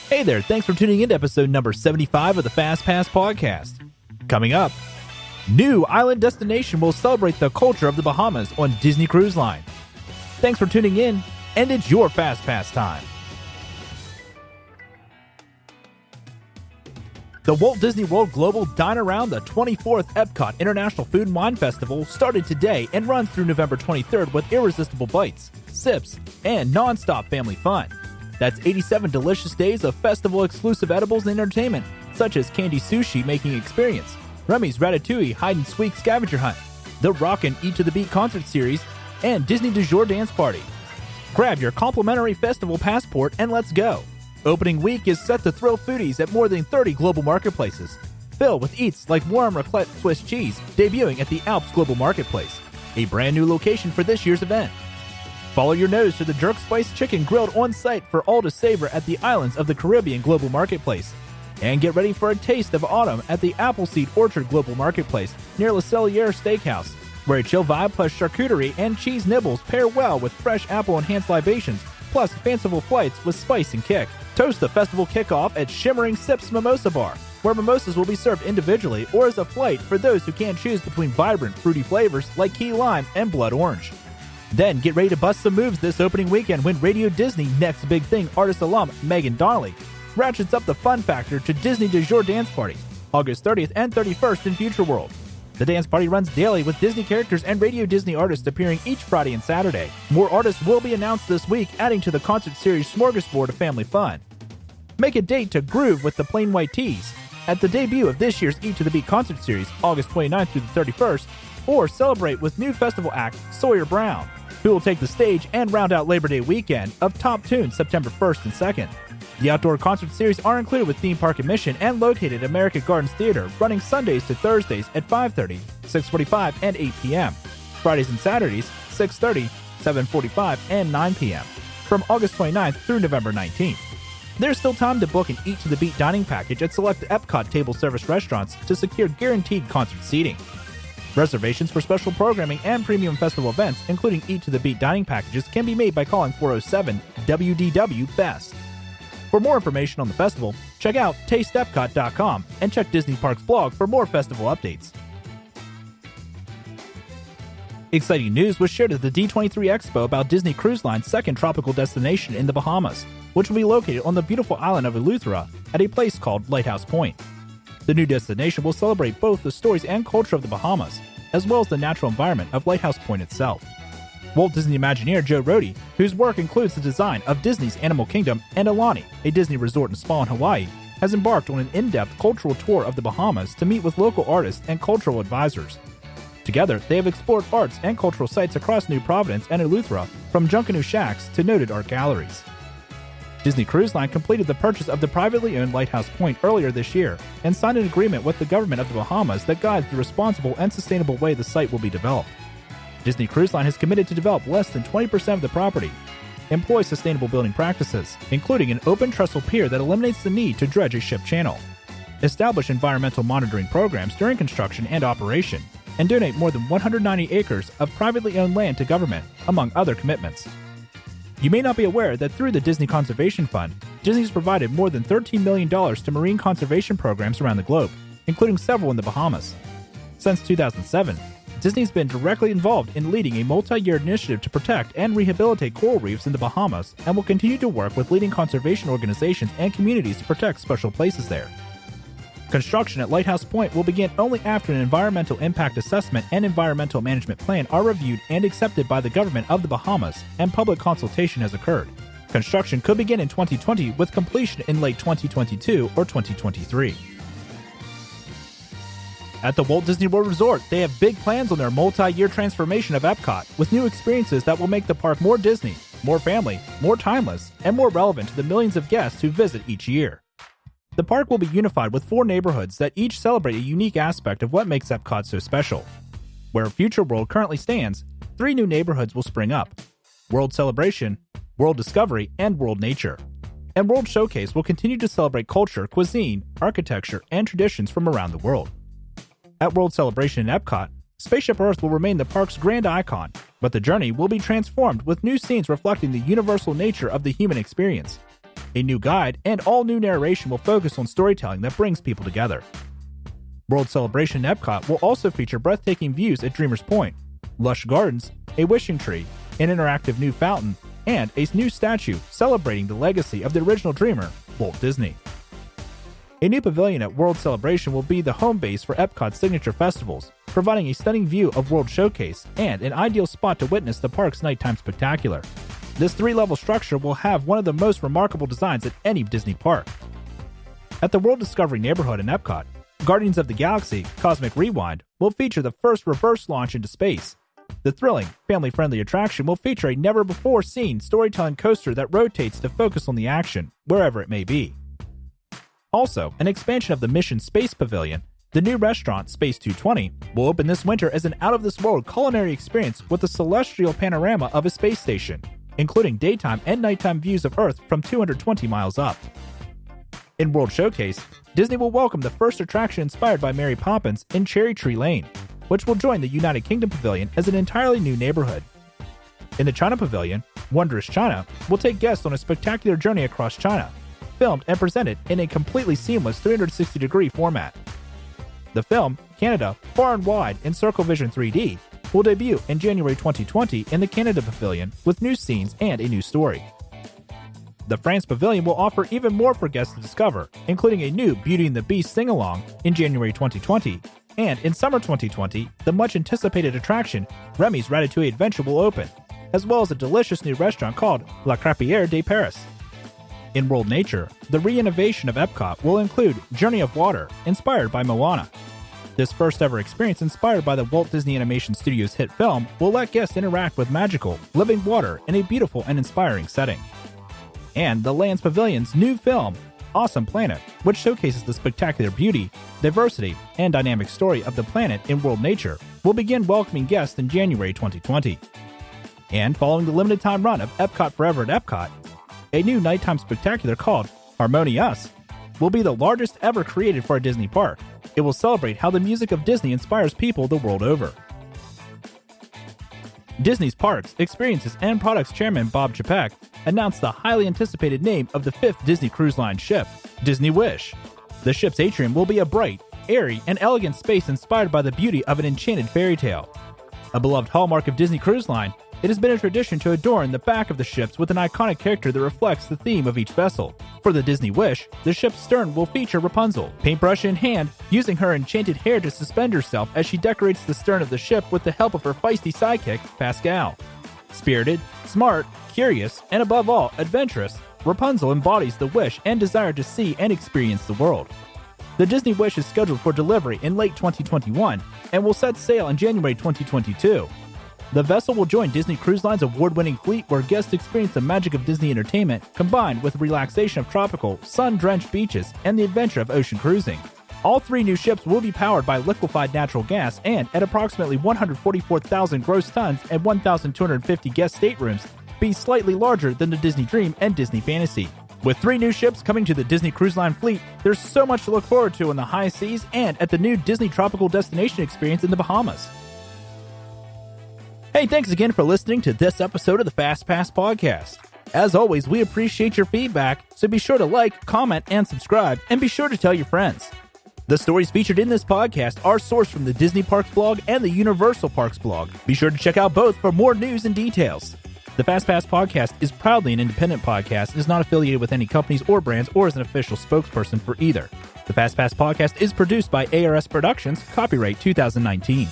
Hey there, thanks for tuning in to episode number 75 of the Fast Pass podcast. Coming up, new island destination will celebrate the culture of the Bahamas on Disney Cruise Line. Thanks for tuning in, and it's your Fast Pass time. The Walt Disney World Global Dine Around the 24th Epcot International Food and Wine Festival started today and runs through November 23rd with irresistible bites, sips, and non-stop family fun. That's 87 delicious days of festival-exclusive edibles and entertainment, such as Candy Sushi Making Experience, Remy's Ratatouille Hide and Squeak Scavenger Hunt, the Rockin' Eat to the Beat Concert Series, and Disney Du Jour Dance Party. Grab your complimentary festival passport and let's go. Opening week is set to thrill foodies at more than 30 global marketplaces, filled with eats like warm raclette Swiss cheese debuting at the Alps Global Marketplace, a brand new location for this year's event. Follow your nose to the jerk spice chicken grilled on site for all to savor at the Islands of the Caribbean Global Marketplace. And get ready for a taste of autumn at the Appleseed Orchard Global Marketplace near Le Cellier Steakhouse, where a chill vibe plus charcuterie and cheese nibbles pair well with fresh apple-enhanced libations, plus fanciful flights with spice and kick. Toast the festival kickoff at Shimmering Sips Mimosa Bar, where mimosas will be served individually or as a flight for those who can't choose between vibrant, fruity flavors like key lime and blood orange. Then get ready to bust some moves this opening weekend when Radio Disney Next Big Thing artist alum Megan Donnelly ratchets up the fun factor to Disney Du Jour Dance Party, August 30th and 31st in Future World. The dance party runs daily with Disney characters and Radio Disney artists appearing each Friday and Saturday. More artists will be announced this week, adding to the concert series smorgasbord of family fun. Make a date to groove with the Plain White Tees at the debut of this year's Eat to the Beat concert series, August 29th through the 31st, or celebrate with new festival act Sawyer Brown, who will take the stage and round out Labor Day weekend of Top Tunes September 1st and 2nd. The outdoor concert series are included with theme park admission and located at American Gardens Theater, running Sundays to Thursdays at 5:30, 6:45, and 8 p.m. Fridays and Saturdays, 6:30, 7:45, and 9 p.m. from August 29th through November 19th. There's still time to book an Eat to the Beat dining package at select Epcot table service restaurants to secure guaranteed concert seating. Reservations for special programming and premium festival events, including Eat to the Beat dining packages, can be made by calling 407-WDW-BEST. For more information on the festival, check out tasteepcot.com and check Disney Parks blog for more festival updates. Exciting news was shared at the D23 Expo about Disney Cruise Line's second tropical destination in the Bahamas, which will be located on the beautiful island of Eleuthera at a place called Lighthouse Point. The new destination will celebrate both the stories and culture of the Bahamas, as well as the natural environment of Lighthouse Point itself. Walt Disney Imagineer Joe Rohde, whose work includes the design of Disney's Animal Kingdom and Aulani, a Disney resort and spa in Hawaii, has embarked on an in-depth cultural tour of the Bahamas to meet with local artists and cultural advisors. Together, they have explored arts and cultural sites across New Providence and Eleuthera, from Junkanoo Shacks to noted art galleries. Disney Cruise Line completed the purchase of the privately owned Lighthouse Point earlier this year and signed an agreement with the government of the Bahamas that guides the responsible and sustainable way the site will be developed. Disney Cruise Line has committed to develop less than 20% of the property, employ sustainable building practices, including an open trestle pier that eliminates the need to dredge a ship channel, establish environmental monitoring programs during construction and operation, and donate more than 190 acres of privately owned land to government, among other commitments. You may not be aware that through the Disney Conservation Fund, Disney has provided more than $13 million to marine conservation programs around the globe, including several in the Bahamas. Since 2007, Disney's been directly involved in leading a multi-year initiative to protect and rehabilitate coral reefs in the Bahamas and will continue to work with leading conservation organizations and communities to protect special places there. Construction at Lighthouse Point will begin only after an environmental impact assessment and environmental management plan are reviewed and accepted by the government of the Bahamas, and public consultation has occurred. Construction could begin in 2020 with completion in late 2022 or 2023. At the Walt Disney World Resort, they have big plans on their multi-year transformation of Epcot, with new experiences that will make the park more Disney, more family, more timeless, and more relevant to the millions of guests who visit each year. The park will be unified with 4 neighborhoods that each celebrate a unique aspect of what makes Epcot so special. Where Future World currently stands, 3 new neighborhoods will spring up: World Celebration, World Discovery, and World Nature. And World Showcase will continue to celebrate culture, cuisine, architecture, and traditions from around the world. At World Celebration in Epcot, Spaceship Earth will remain the park's grand icon, but the journey will be transformed with new scenes reflecting the universal nature of the human experience. A new guide and all new narration will focus on storytelling that brings people together. World Celebration in Epcot will also feature breathtaking views at Dreamer's Point, lush gardens, a wishing tree, an interactive new fountain, and a new statue celebrating the legacy of the original dreamer, Walt Disney. A new pavilion at World Celebration will be the home base for Epcot's signature festivals, providing a stunning view of World Showcase and an ideal spot to witness the park's nighttime spectacular. This 3-level structure will have one of the most remarkable designs at any Disney park. At the World Discovery neighborhood in Epcot, Guardians of the Galaxy Cosmic Rewind will feature the first reverse launch into space. The thrilling, family-friendly attraction will feature a never-before-seen storytelling coaster that rotates to focus on the action, wherever it may be. Also, an expansion of the Mission Space Pavilion, the new restaurant Space 220, will open this winter as an out-of-this-world culinary experience with a celestial panorama of a space station, including daytime and nighttime views of Earth from 220 miles up. In World Showcase, Disney will welcome the first attraction inspired by Mary Poppins in Cherry Tree Lane, which will join the United Kingdom Pavilion as an entirely new neighborhood. In the China Pavilion, Wondrous China will take guests on a spectacular journey across China, filmed and presented in a completely seamless 360-degree format. The film, Canada, Far and Wide in Circle Vision 3D, will debut in January 2020 in the Canada Pavilion with new scenes and a new story. The France Pavilion will offer even more for guests to discover, including a new Beauty and the Beast sing-along in January 2020, and in summer 2020, the much-anticipated attraction Remy's Ratatouille Adventure will open, as well as a delicious new restaurant called La Crêpière de Paris. In World Nature, the re-innovation of Epcot will include Journey of Water, inspired by Moana. This first-ever experience inspired by the Walt Disney Animation Studios' hit film will let guests interact with magical, living water in a beautiful and inspiring setting. And the Lands Pavilion's new film, Awesome Planet, which showcases the spectacular beauty, diversity, and dynamic story of the planet in World Nature, will begin welcoming guests in January 2020. And following the limited-time run of Epcot Forever at Epcot, a new nighttime spectacular called Harmonious will be the largest ever created for a Disney park. It will celebrate how the music of Disney inspires people the world over. Disney's Parks, Experiences, and Products Chairman Bob Chapek announced the highly anticipated name of the 5th Disney Cruise Line ship, Disney Wish. The ship's atrium will be a bright, airy, and elegant space inspired by the beauty of an enchanted fairy tale. A beloved hallmark of Disney Cruise Line, it has been a tradition to adorn the back of the ships with an iconic character that reflects the theme of each vessel. For the Disney Wish, the ship's stern will feature Rapunzel, paintbrush in hand, using her enchanted hair to suspend herself as she decorates the stern of the ship with the help of her feisty sidekick, Pascal. Spirited, smart, curious, and above all, adventurous, Rapunzel embodies the wish and desire to see and experience the world. The Disney Wish is scheduled for delivery in late 2021 and will set sail in January 2022. The vessel will join Disney Cruise Line's award-winning fleet where guests experience the magic of Disney entertainment combined with relaxation of tropical, sun-drenched beaches and the adventure of ocean cruising. All 3 new ships will be powered by liquefied natural gas and, at approximately 144,000 gross tons and 1,250 guest staterooms, be slightly larger than the Disney Dream and Disney Fantasy. With 3 new ships coming to the Disney Cruise Line fleet, there's so much to look forward to on the high seas and at the new Disney Tropical Destination experience in the Bahamas. Hey, thanks again for listening to this episode of the Fast Pass Podcast. As always, we appreciate your feedback, so be sure to like, comment, and subscribe, and be sure to tell your friends. The stories featured in this podcast are sourced from the Disney Parks blog and the Universal Parks blog. Be sure to check out both for more news and details. The Fast Pass Podcast is proudly an independent podcast and is not affiliated with any companies or brands or is an official spokesperson for either. The Fast Pass Podcast is produced by ARS Productions, copyright 2019.